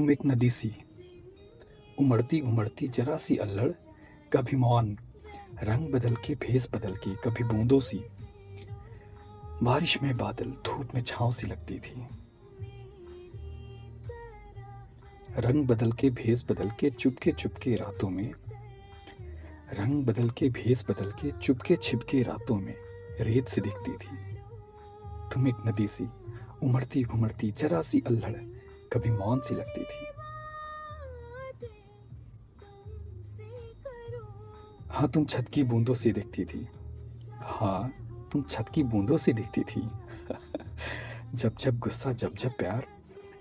तुम एक नदी सी, उमड़ती उमड़ती जरा सी अल्हड़, कभी मौन, रंग बदल के भेस बदल के, कभी बूंदों सी, बारिश में बादल, धूप में छाँव सी लगती थी। रंग बदल के भेस बदल के, चुपके चुपके रातों में, रंग बदल के भेस बदल के, चुपके छिपके रातों में रेत सी दिखती थी। तुम एक नदी सी, उमड़ती घुमड़ती जरा सी अल्हड़, कभी मौन सी लगती थी। हाँ तुम छत की बूंदों से दिखती थी, हाँ तुम छत की बूंदों से दिखती थी। जब जब गुस्सा, जब जब प्यार,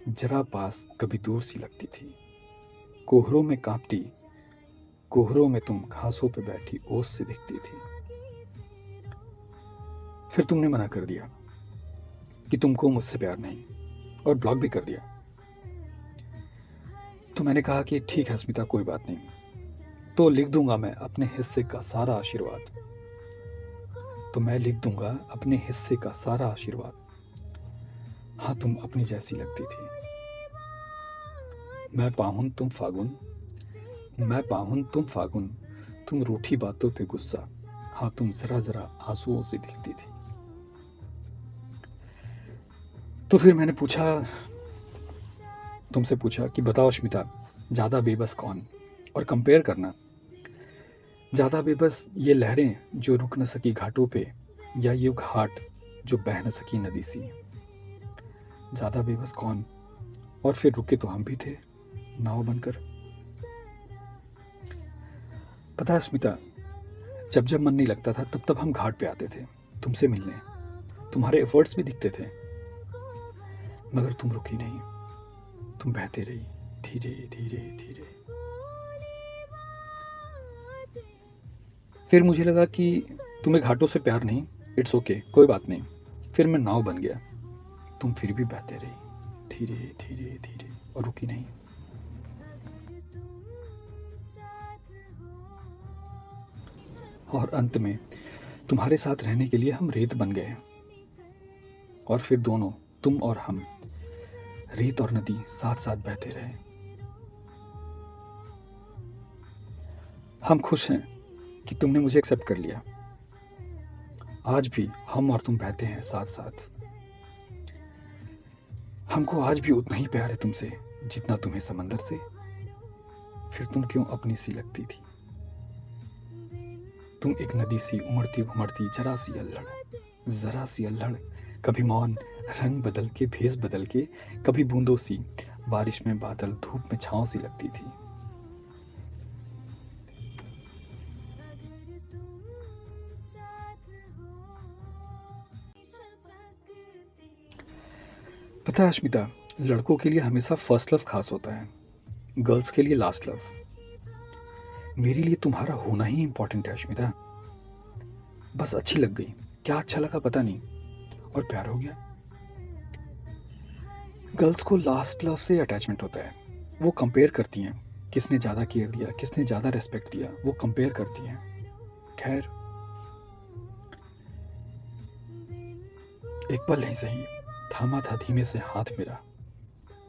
जरा पास कभी दूर सी लगती थी। कोहरों में कांपती, कोहरों में तुम घासों पे बैठी ओस से दिखती थी। फिर तुमने मना कर दिया कि तुमको मुझसे प्यार नहीं, और ब्लॉक भी कर दिया। तो मैंने कहा कि ठीक है स्मिता, कोई बात नहीं, तो लिख दूंगा मैं अपने हिस्से का सारा आशीर्वाद, तो मैं लिख दूंगा अपने हिस्से का सारा आशीर्वाद। हाँ तुम अपनी जैसी लगती थी। मैं पाहुन तुम फागुन, मैं पाहुन तुम फागुन, तुम रूठी बातों पे गुस्सा, हाँ तुम जरा जरा आंसुओं से दिखती थी। तो फिर मैंने तुमसे पूछा कि बताओ अश्मिता, ज़्यादा बेबस कौन? और कंपेयर करना, ज़्यादा बेबस ये लहरें जो रुक न सकी घाटों पे, या ये घाट जो बह न सकी नदी सी। ज़्यादा बेबस कौन? और फिर रुके तो हम भी थे नाव बनकर। पता है स्मिता, जब जब मन नहीं लगता था तब तब हम घाट पे आते थे तुमसे मिलने। तुम्हारे एफर्ट्स भी दिखते थे, मगर तुम रुकी नहीं, तुम बहते रही धीरे धीरे धीरे। फिर मुझे लगा कि तुम्हें घाटों से प्यार नहीं, इट्स ओके, कोई बात नहीं। फिर मैं नाव बन गया, तुम फिर भी बहते रही धीरे धीरे धीरे और रुकी नहीं। और अंत में तुम्हारे साथ रहने के लिए हम रेत बन गए, और फिर दोनों, तुम और हम, रेत और नदी साथ साथ बहते रहे। हम खुश हैं कि तुमने मुझे एक्सेप्ट कर लिया। आज भी हम और तुम बहते हैं साथ साथ। हमको आज भी उतना ही प्यार है तुमसे जितना तुम्हें समंदर से। फिर तुम क्यों अपनी सी लगती थी? तुम एक नदी सी, उमड़ती घुमड़ती जरा सी अल्हड़, जरा सी अल्हड़, कभी मौन, रंग बदल के भेस बदल के, कभी बूंदों सी, बारिश में बादल, धूप में छाँव सी लगती थी। पता है अश्मिता, लड़कों के लिए हमेशा फर्स्ट लव खास होता है, गर्ल्स के लिए लास्ट लव। मेरे लिए तुम्हारा होना ही इंपॉर्टेंट है अश्मिता। बस अच्छी लग गई, क्या अच्छा लगा पता नहीं, और प्यार हो गया। गर्ल्स को लास्ट लव से अटैचमेंट होता है। वो कंपेयर करती हैं, किसने ज़्यादा केयर दिया, किसने ज़्यादा रिस्पेक्ट दिया, वो कंपेयर करती हैं। खैर, एक पल नहीं सही, थामा था धीमे से हाथ मेरा,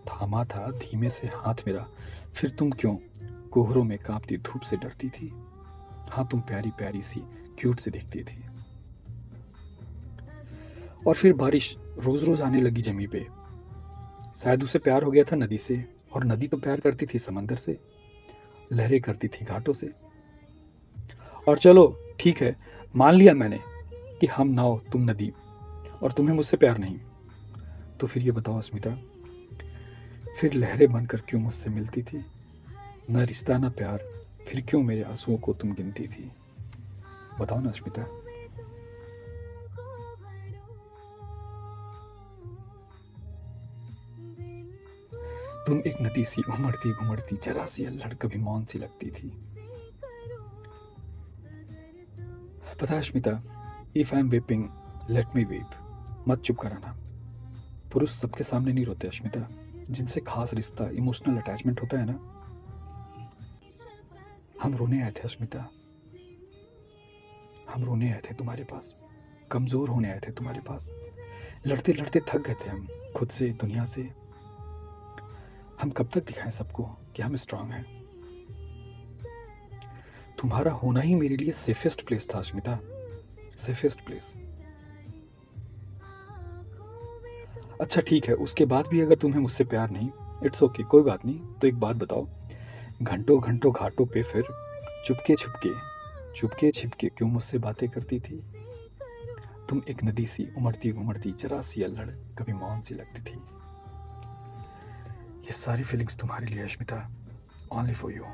थामा था धीमे से हाथ मेरा। फिर तुम क्यों कोहरों में कांपती धूप से डरती थी? हाँ तुम प्यारी प्यारी सी, क्यूट सी दिखती थी। और फिर बारिश रोज रोज आने लगी जमी पे। शायद उसे प्यार हो गया था नदी से, और नदी तो प्यार करती थी समंदर से, लहरें करती थी घाटों से। और चलो ठीक है, मान लिया मैंने कि हम नाव तुम नदी, और तुम्हें मुझसे प्यार नहीं। तो फिर ये बताओ अस्मिता, फिर लहरें बनकर क्यों मुझसे मिलती थी? न रिश्ता न प्यार, फिर क्यों मेरे आंसुओं को तुम गिनती थी? बताओ ना अस्मिता। तुम एक नदी सी, उमड़ती घुमड़ती जरा सी अल्हड़, कभी मौन सी लगती थी। पता है Ashmita, if I am weeping, let me weep, मत चुप कराना। पुरुष सबके सामने नहीं रोते अश्मिता, जिनसे खास रिश्ता, इमोशनल अटैचमेंट होता है ना। हम रोने आए थे अश्मिता, हम रोने आए थे तुम्हारे पास, कमज़ोर होने आए थे तुम्हारे पास। लड़ते लड़ते थक गए थे हम खुद से, दुनिया से। हम कब तक दिखाएं सबको कि हम स्ट्रांग हैं? तुम्हारा होना ही मेरे लिए सेफेस्ट प्लेस था अश्मिता, सेफेस्ट प्लेस। अच्छा ठीक है, उसके बाद भी अगर तुम्हें मुझसे प्यार नहीं, इट्स ओके, कोई बात नहीं। तो एक बात बताओ, घंटों घंटों घाटों पे फिर चुपके चुपके छिपके क्यों मुझसे बातें करती थी? तुम एक नदी सी उमड़ती घुमड़ती जरा सी अल्हड़, कभी मौन सी लगती थी। ये सारी फीलिंग्स तुम्हारे लिए अश्मिता, ओनली फॉर यू।